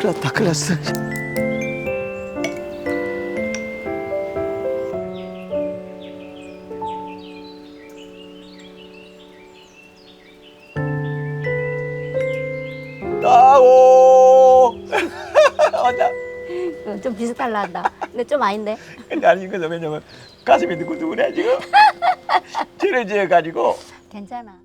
큰일 났다, 큰일 났어. 나오! 맞다. 좀 비슷할라 한다. 근데 좀 아닌데. 근데 아니, 그래서 왜냐면 가슴이 두근두근해, 지금. 죄를 지어가지고. 괜찮아.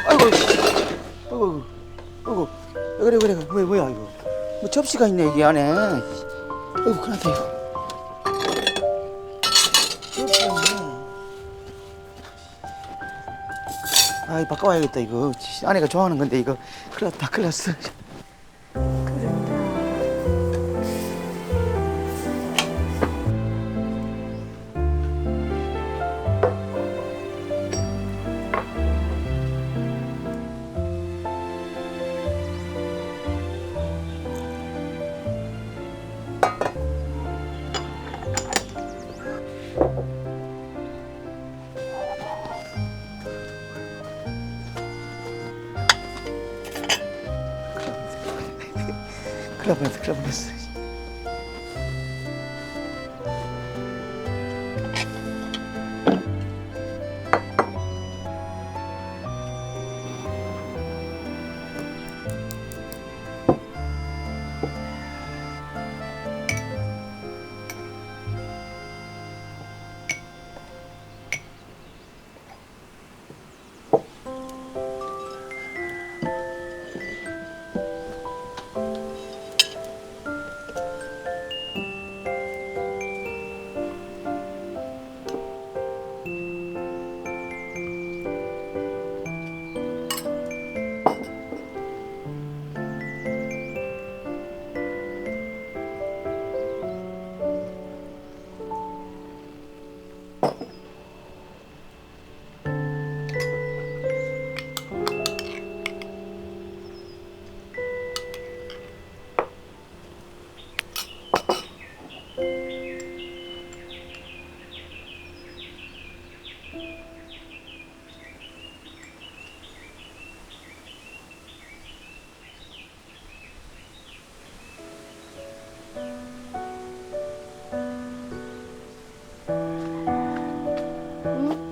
아이고, 아이고, 아이고, 그래 뭐야 이거 뭐 접시가 있네 여기 안에. 어이구 큰일났다 이거. 접시가 있네. 아 이거 바꿔와야겠다 이거. 아내가 좋아하는 건데 이거 큰일 났어. 큰일 뻔했어.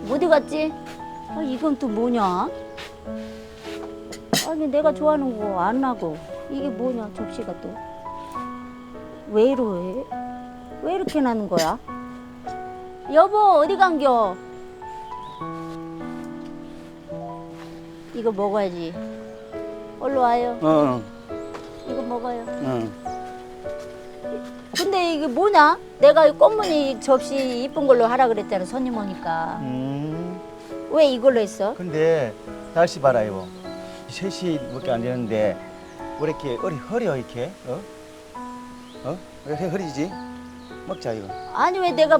어디 갔지? 아, 이건 또 뭐냐? 아니 내가 좋아하는 거 안 하고 이게 뭐냐 접시가 또 왜 이러해? 왜 이렇게 나는 거야? 여보 어디 간겨? 이거 먹어야지. 얼른 와요. 이거 먹어요. 근데 이게 뭐냐? 내가 이 꽃무늬 접시 이쁜 걸로 하라 그랬잖아 손님 오니까. 왜 이걸로 했어? 근데 날씨 봐라 이거. 3시밖에 안 되는데 왜 이렇게 허려 이렇게? 왜 이렇게 허리지? 먹자 이거. 아니 왜 내가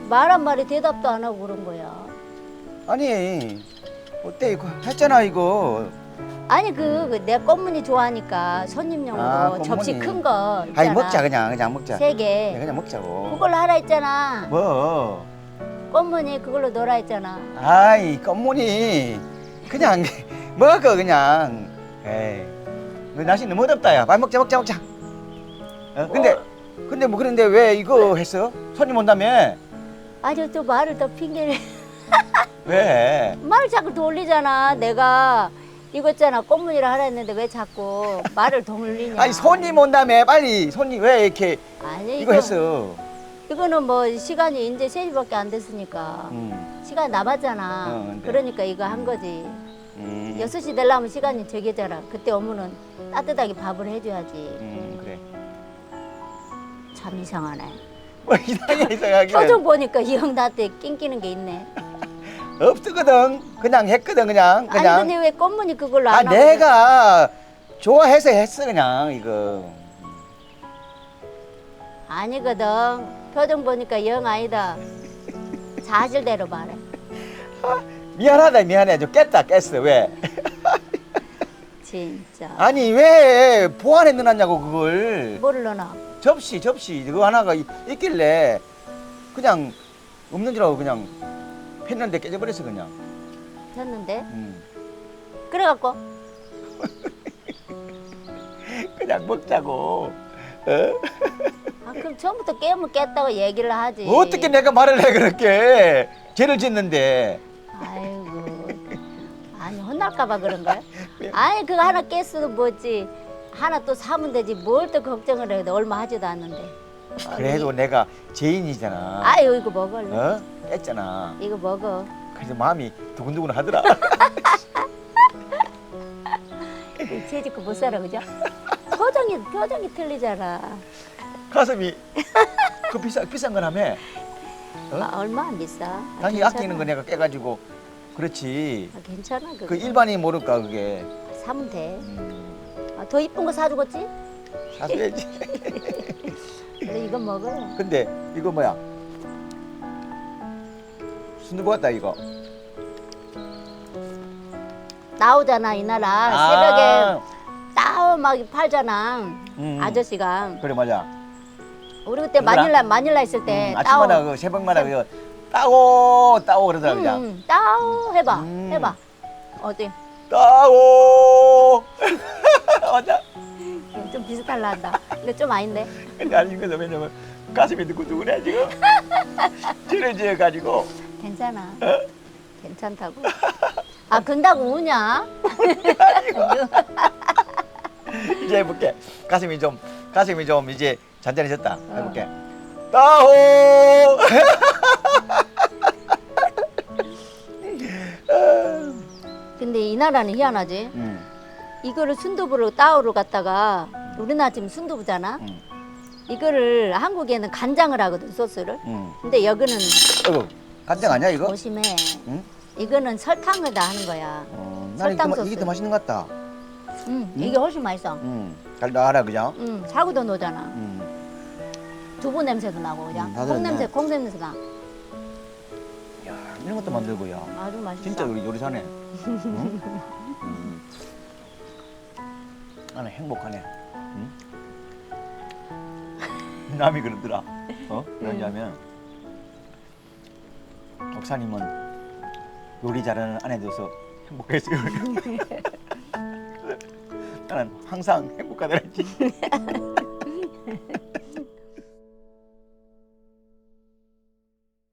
말 한 마리 대답도 안 하고 그런 거야? 아니 어때 이거 했잖아 이거. 아니 내가 꽃무늬 좋아하니까 손님용으로 아, 접시 꽃무늬. 큰 거 있잖아. 아니 먹자 그냥 먹자. 3개. 네, 그냥 먹자고. 그걸로 하라 했잖아. 뭐? 꽃무늬 그걸로 놀아 했잖아. 아이 꽃무늬 그냥 먹어 그냥. 에이 날씨 너무 덥다 야. 빨리 먹자. 근데 뭐 그런데 왜 이거 했어? 손님 온다며? 아니 또 말을 더 핑계를 왜? 말을 자꾸 돌리잖아. 내가 이거 있잖아 꽃무늬를 하라 했는데 왜 자꾸 말을 돌리냐. 아니 손님 온다며 빨리. 손님 왜 이렇게 아니 이거 했어? 이거는 뭐 시간이 이제 3시밖에 안 됐으니까 시간 남았잖아. 근데. 그러니까 이거 한 거지. 6시 되려면 시간이 저기잖아. 그때 오면은 따뜻하게 밥을 해줘야지. 그래. 참 이상하네. 뭐 이상하게. 표정 보니까 이 형 나한테 낑기는 게 있네. 없었거든. 그냥 했거든 그냥. 아니 근데 왜 꽃무늬 그걸로 아 안 하고? 내가 좋아해서 했어 그냥 이거. 아니거든. 표정 보니까 영 아니다. 사실대로 말해. 미안해. 좀 깼어 왜? 진짜. 아니 왜 보안에 넣어놨냐고 그걸. 뭐를 넣어놔? 접시 그거 하나가 있길래 그냥 없는 줄 알고 그냥 했는데 깨져버렸어 그냥. 폈는데? 그래갖고? 그냥 먹자고. 아 그럼 처음부터 깨면 깼다고 얘기를 하지. 어떻게 내가 말을 해 그렇게. 죄를 짓는데. 아이고. 아니 혼날까봐 그런 거야? 아니 그거 하나 깼어도 뭐지. 하나 또 사면 되지. 뭘 또 걱정을 해. 얼마 하지도 않는데. 그래도 내가 죄인이잖아. 아유 이거 먹을래? 깼잖아. 이거 먹어. 그래서 마음이 두근두근 하더라. 우리 재짓고 못 살아 그죠? 표정이 틀리잖아. 가슴이 그 비싼 거라며. 어? 아, 얼마 안 비싸. 당연히 괜찮아. 아끼는 거 내가 깨가지고 그렇지. 아, 괜찮아 그거. 그 일반인이 모를까 그게. 사면 돼. 아, 더 이쁜 거 사주겠지? 사줘야지. 그래 이거 먹어. 근데 이거 뭐야? 순두부 같다 이거. 나오잖아 이 나라 새벽에 따오 막 팔잖아 아저씨가. 그래 맞아. 우리 그때 그러더라? 마닐라 있을 때 아침마다 그 새벽마다 그 따오 그러더라 그냥. 따오 해봐 음. 해봐 어때? 따오. 맞아. 좀 비슷할라 한다. 근데 좀 아닌데. 근데 아닌 거죠. 왜냐면 가슴이 두근두근해 지금. 저래 가지고. 괜찮아. 괜찮다고. 아 근다고 우냐? 이제 해볼게. 가슴이 좀 이제 잔잔해졌다. 해볼게. 따오. 근데 이 나라는 희한하지. 이거를 순두부로 따오로 갖다가 우리나라 지금 순두부잖아. 이거를 한국에는 간장을 하거든 소스를. 근데 여기는 어이구, 간장 아니야 이거? 조심해. 응? 이거는 설탕을 다 하는 거야. 나는 설탕 이게 더 맛있는 것 같다. 이게 훨씬 맛있어. 달달하라 그죠? 사고도 넣잖아. 두부 냄새도 나고 그냥. 다 콩 냄새, 들었네. 콩 냄새 나. 야, 이런 것도 만들고야. 아주 맛있어. 진짜 우리 요리사네. 응? 나는 행복하네. 응? 남이 그러더라. 왜냐면 목사님은 요리 잘하는 아내 돼서 행복했어요. 나는 항상 행복하더라지.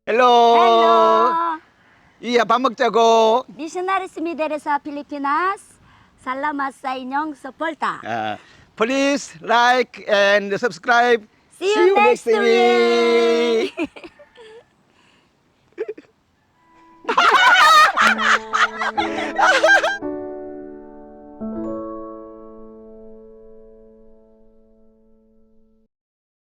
헬로. Hello. 이야 밥 먹자고. Missionaries Mideresa Pilipinas. Salamat sa inyong suporta. Please like and subscribe. See you next week.